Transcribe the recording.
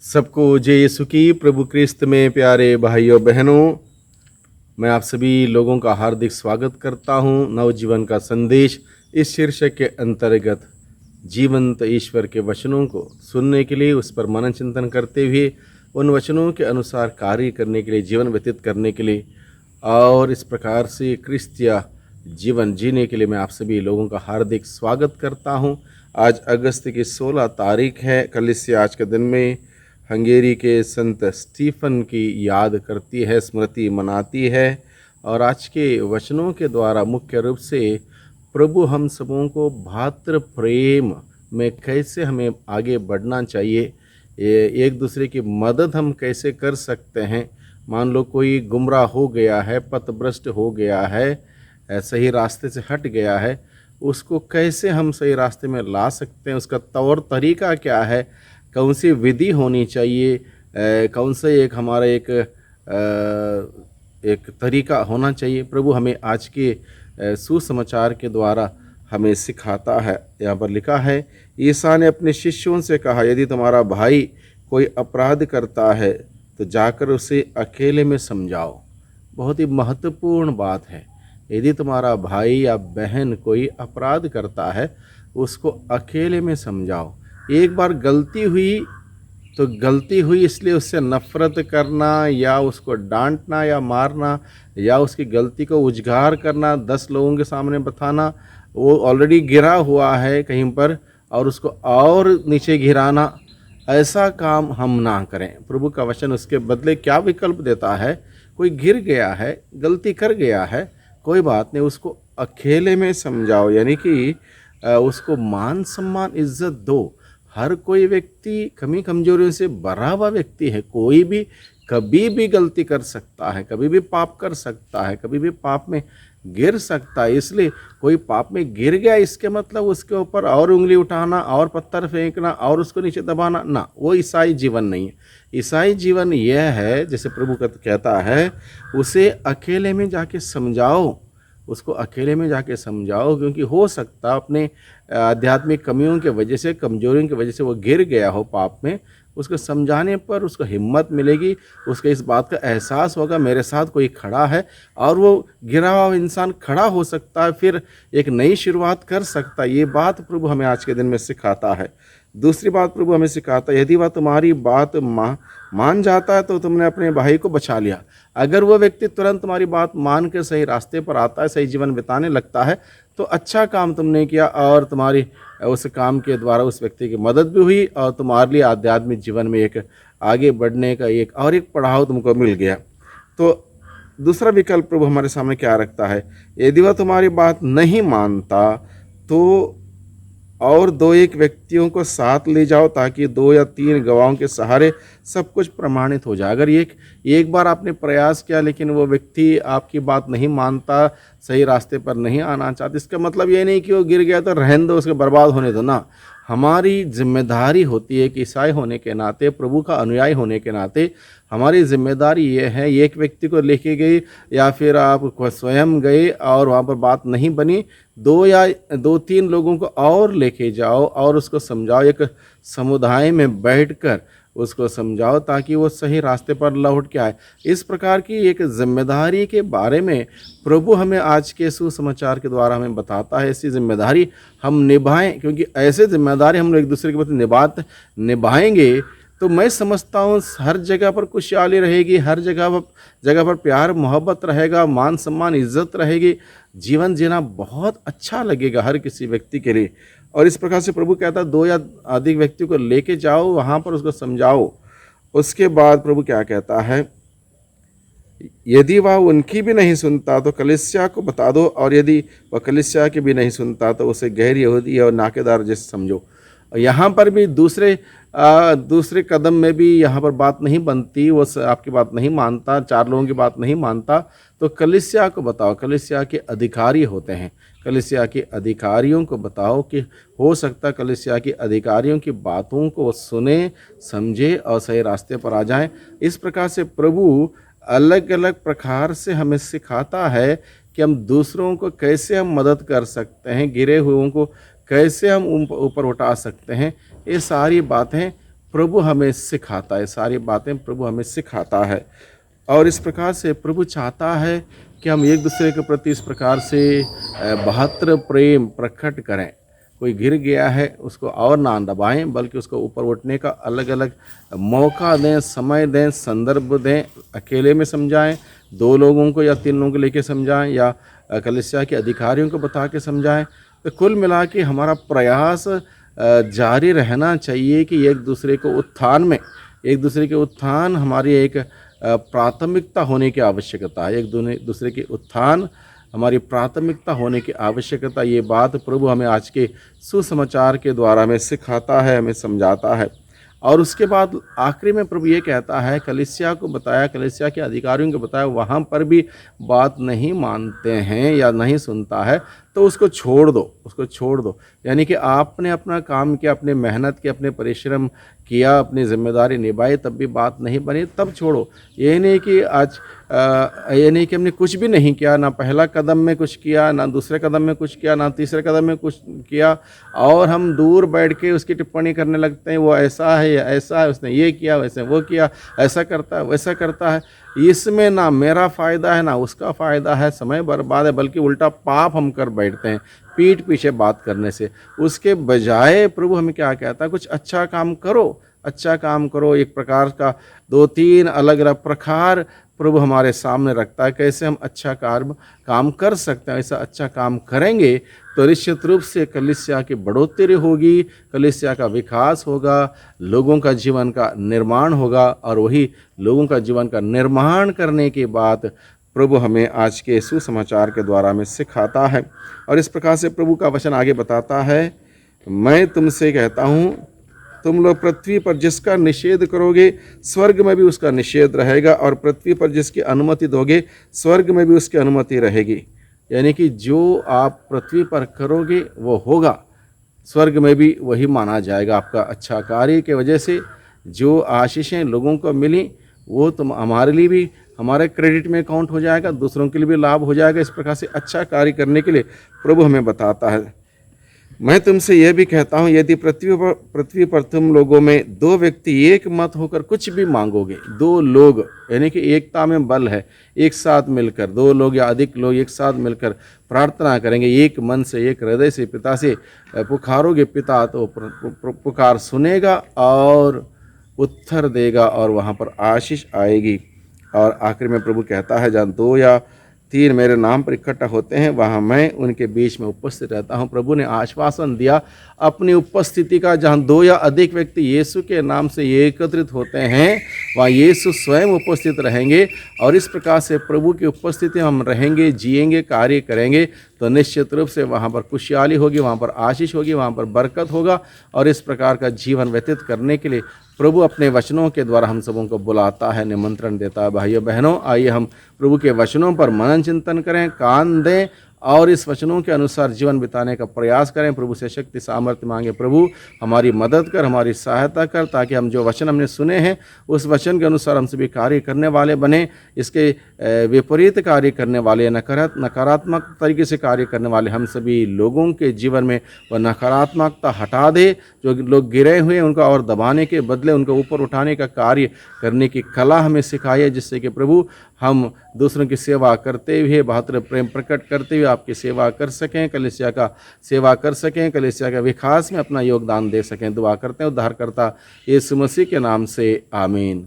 सबको जय यीशु की। प्रभु क्रिस्त में प्यारे भाइयों बहनों, मैं आप सभी लोगों का हार्दिक स्वागत करता हूं। नवजीवन का संदेश इस शीर्षक के अंतर्गत जीवंत ईश्वर के वचनों को सुनने के लिए, उस पर मनन चिंतन करते हुए उन वचनों के अनुसार कार्य करने के लिए, जीवन व्यतीत करने के लिए और इस प्रकार से क्रिस्तीय जीवन जीने के लिए मैं आप सभी लोगों का हार्दिक स्वागत करता हूं। आज अगस्त की 16 तारीख है। कलीसिया आज के दिन में हंगेरी के संत स्टीफन की याद करती है, स्मृति मनाती है। और आज के वचनों के द्वारा मुख्य रूप से प्रभु हम सबों को भातृ प्रेम में कैसे हमें आगे बढ़ना चाहिए, एक दूसरे की मदद हम कैसे कर सकते हैं। मान लो कोई गुमराह हो गया है, पथभ्रष्ट हो गया है, सही रास्ते से हट गया है, उसको कैसे हम सही रास्ते में ला सकते हैं, उसका तौर तरीका क्या है, कौन सी विधि होनी चाहिए, कौन सा एक हमारा एक तरीका होना चाहिए। प्रभु हमें आज के सुसमाचार के द्वारा हमें सिखाता है। यहाँ पर लिखा है, ईसा ने अपने शिष्यों से कहा, यदि तुम्हारा भाई कोई अपराध करता है तो जाकर उसे अकेले में समझाओ। बहुत ही महत्वपूर्ण बात है। यदि तुम्हारा भाई या बहन कोई अपराध करता है, उसको अकेले में समझाओ। एक बार गलती हुई तो गलती हुई, इसलिए उससे नफ़रत करना या उसको डांटना या मारना या उसकी गलती को उजागर करना, 10 लोगों के सामने बताना, वो ऑलरेडी गिरा हुआ है कहीं पर और उसको और नीचे गिराना, ऐसा काम हम ना करें। प्रभु का वचन उसके बदले क्या विकल्प देता है? कोई गिर गया है, गलती कर गया है, कोई बात नहीं, उसको अकेले में समझाओ, यानी कि उसको मान सम्मान इज्जत दो। हर कोई व्यक्ति कमी कमजोरियों से भरा हुआ व्यक्ति है। कोई भी कभी भी गलती कर सकता है, कभी भी पाप कर सकता है, कभी भी पाप में गिर सकता है। इसलिए कोई पाप में गिर गया, इसके मतलब उसके ऊपर और उंगली उठाना और पत्थर फेंकना और उसको नीचे दबाना ना, वो ईसाई जीवन नहीं है। ईसाई जीवन यह है, जैसे प्रभु कहता है, उसे अकेले में जाके समझाओ, उसको अकेले में जाके समझाओ, क्योंकि हो सकता अपने आध्यात्मिक कमियों के वजह से, कमजोरियों की वजह से वो गिर गया हो पाप में। उसको समझाने पर उसको हिम्मत मिलेगी, उसको इस बात का एहसास होगा मेरे साथ कोई खड़ा है, और वो गिरा हुआ इंसान खड़ा हो सकता है, फिर एक नई शुरुआत कर सकता है। ये बात प्रभु हमें आज के दिन में सिखाता है। दूसरी बात प्रभु हमें सिखाता है, यदि वह तुम्हारी बात मान जाता है तो तुमने अपने भाई को बचा लिया। अगर वो व्यक्ति तुरंत तुम्हारी बात मान के सही रास्ते पर आता है, सही जीवन बिताने लगता है, तो अच्छा काम तुमने किया और तुम्हारी उस काम के द्वारा उस व्यक्ति की मदद भी हुई और तुम्हारे लिए आध्यात्मिक जीवन में एक आगे बढ़ने का एक पड़ाव तुमको मिल गया। तो दूसरा विकल्प प्रभु हमारे सामने क्या रखता है? यदि वह तुम्हारी बात नहीं मानता तो और 2-1 व्यक्तियों को साथ ले जाओ, ताकि 2 या 3 गवाहों के सहारे सब कुछ प्रमाणित हो जाए। अगर एक बार आपने प्रयास किया लेकिन वो व्यक्ति आपकी बात नहीं मानता, सही रास्ते पर नहीं आना चाहता, इसका मतलब ये नहीं कि वो गिर गया तो रहने दो, उसके बर्बाद होने दो ना। हमारी जिम्मेदारी होती है कि ईसाई होने के नाते, प्रभु का अनुयायी होने के नाते हमारी जिम्मेदारी ये है, एक व्यक्ति को लेके गई या फिर आप स्वयं गए और वहाँ पर बात नहीं बनी, 2 या 3 लोगों को और लेके जाओ और उसको समझाओ, एक समुदाय में बैठकर उसको समझाओ, ताकि वो सही रास्ते पर लौट के आए। इस प्रकार की एक जिम्मेदारी के बारे में प्रभु हमें आज के सुसमाचार के द्वारा हमें बताता है। ऐसी जिम्मेदारी हम निभाएं, क्योंकि ऐसे जिम्मेदारी हम लोग एक दूसरे के प्रति निभाएंगे तो मैं समझता हूँ हर जगह पर खुशहाली रहेगी, हर जगह पर प्यार मोहब्बत रहेगा, मान सम्मान इज्जत रहेगी, जीवन जीना बहुत अच्छा लगेगा हर किसी व्यक्ति के लिए। और इस प्रकार से प्रभु कहता है 2 या अधिक व्यक्तियों को लेके जाओ, वहाँ पर उसको समझाओ। उसके बाद प्रभु क्या कहता है, यदि वह उनकी भी नहीं सुनता तो कलीसिया को बता दो, और यदि वह कलीसिया की भी नहीं सुनता तो उसे गैर यहूदी और नाकेदार जैसे समझो। यहाँ पर भी दूसरे कदम में भी यहाँ पर बात नहीं बनती, वो आपकी बात नहीं मानता, 4 लोगों की बात नहीं मानता, तो कलीसिया को बताओ। कलीसिया के अधिकारी होते हैं, कलीसिया के अधिकारियों को बताओ कि हो सकता कलीसिया के अधिकारियों की बातों को सुने, समझे और सही रास्ते पर आ जाएं। इस प्रकार से प्रभु अलग अलग प्रकार से हमें सिखाता है कि हम दूसरों को कैसे हम मदद कर सकते हैं, गिरे हुओं को कैसे हम ऊपर उठा सकते हैं। ये सारी बातें प्रभु हमें सिखाता है, सारी बातें प्रभु हमें सिखाता है। और इस प्रकार से प्रभु चाहता है कि हम एक दूसरे के प्रति इस प्रकार से बहत्तर प्रेम प्रकट करें। कोई गिर गया है उसको और ना दबाएं, बल्कि उसको ऊपर उठने का अलग अलग मौका दें, समय दें, संदर्भ दें। अकेले में समझाएं, 2 लोगों को या 3 लोगों को लेके समझाएं, या कलीसिया के अधिकारियों को बता के समझाएं। तो कुल मिला के हमारा प्रयास जारी रहना चाहिए कि एक दूसरे को उत्थान में, एक दूसरे के उत्थान हमारी एक प्राथमिकता होने की आवश्यकता है। एक दूसरे के उत्थान हमारी प्राथमिकता होने की आवश्यकता, ये बात प्रभु हमें आज के सुसमाचार के द्वारा हमें सिखाता है, हमें समझाता है। और उसके बाद आखिरी में प्रभु ये कहता है, कलीसिया को बताया, कलीसिया के अधिकारियों को बताया, वहाँ पर भी बात नहीं मानते हैं या नहीं सुनता है तो उसको छोड़ दो, उसको छोड़ दो। यानी कि आपने अपना काम किया, अपने मेहनत की, अपने परिश्रम किया, अपनी जिम्मेदारी निभाई, तब भी बात नहीं बनी, तब छोड़ो। ये नहीं कि आज ये नहीं कि हमने कुछ भी नहीं किया, ना पहला कदम में कुछ किया, ना दूसरे कदम में कुछ किया, ना तीसरे कदम में कुछ किया, और हम दूर बैठ के उसकी टिप्पणी करने लगते हैं, वो ऐसा है या ऐसा है, उसने ये किया, वैसे वो किया, ऐसा करता है, वैसा करता है। इसमें ना मेरा फ़ायदा है ना उसका फ़ायदा है, समय बर्बाद है, बल्कि उल्टा पाप हम कर बैठते हैं पीठ पीछे बात करने से। उसके बजाय प्रभु हमें क्या कहता है, कुछ अच्छा काम करो, अच्छा काम करो। एक प्रकार का 2-3 अलग अलग प्रकार प्रभु हमारे सामने रखता है, कैसे हम अच्छा काम कर सकते हैं। ऐसा अच्छा काम करेंगे तो निश्चित रूप से कलीसिया की बढ़ोतरी होगी, कलीसिया का विकास होगा, लोगों का जीवन का निर्माण होगा, और वही लोगों का जीवन का निर्माण करने के बाद प्रभु हमें आज के सुसमाचार के द्वारा हमें सिखाता है। और इस प्रकार से प्रभु का वचन आगे बताता है, मैं तुमसे कहता हूँ, तुम लोग पृथ्वी पर जिसका निषेध करोगे स्वर्ग में भी उसका निषेध रहेगा, और पृथ्वी पर जिसकी अनुमति दोगे स्वर्ग में भी उसकी अनुमति रहेगी। यानी कि जो आप पृथ्वी पर करोगे वो होगा, स्वर्ग में भी वही माना जाएगा। आपका अच्छा कार्य की वजह से जो आशीषें लोगों को मिली वो तुम हमारे लिए भी, हमारे क्रेडिट में काउंट हो जाएगा, दूसरों के लिए भी लाभ हो जाएगा। इस प्रकार से अच्छा कार्य करने के लिए प्रभु हमें बताता है। मैं तुमसे यह भी कहता हूँ, यदि पृथ्वी पर तुम लोगों में 2 व्यक्ति एक मत होकर कुछ भी मांगोगे, 2 लोग यानी कि एकता में बल है, एक साथ मिलकर 2 लोग या अधिक लोग एक साथ मिलकर प्रार्थना करेंगे, एक मन से, एक हृदय से पिता से पुकारोगे, पिता तो पुकार सुनेगा और उत्तर देगा, और वहाँ पर आशीष आएगी। और आखिर में प्रभु कहता है, जहाँ 2 या 3 मेरे नाम पर इकट्ठा होते हैं वहाँ मैं उनके बीच में उपस्थित रहता हूँ। प्रभु ने आश्वासन दिया अपनी उपस्थिति का, जहाँ 2 या अधिक व्यक्ति यीशु के नाम से एकत्रित होते हैं वहाँ यीशु स्वयं उपस्थित रहेंगे। और इस प्रकार से प्रभु की उपस्थिति हम रहेंगे, जिएंगे, कार्य करेंगे तो निश्चित रूप से वहाँ पर खुशहाली होगी, वहाँ पर आशीष होगी, वहाँ पर बरकत होगा। और इस प्रकार का जीवन व्यतीत करने के लिए प्रभु अपने वचनों के द्वारा हम सबों को बुलाता है, निमंत्रण देता है। भाइयों बहनों, आइए हम प्रभु के वचनों पर मनन चिंतन करें, कान दें और इस वचनों के अनुसार जीवन बिताने का प्रयास करें। प्रभु से शक्ति सामर्थ्य मांगे, प्रभु हमारी मदद कर, हमारी सहायता कर, ताकि हम जो वचन हमने सुने हैं उस वचन के अनुसार हम सभी कार्य करने वाले बने। इसके विपरीत कार्य करने वाले, नकारात्मक तरीके से कार्य करने वाले हम सभी लोगों के जीवन में वह नकारात्मकता हटा दे। जो लोग गिरे हुए हैं उनका और दबाने के बदले उनको ऊपर उठाने का कार्य करने की कला हमें सिखाइए, जिससे कि प्रभु हम दूसरों की सेवा करते हुए, बहादुर प्रेम प्रकट करते हुए आपकी सेवा कर सकें, कलीसिया का सेवा कर सकें, कलीसिया के विकास में अपना योगदान दे सकें। दुआ करते हैं उद्धारकर्ता यीशु मसीह के नाम से, आमीन।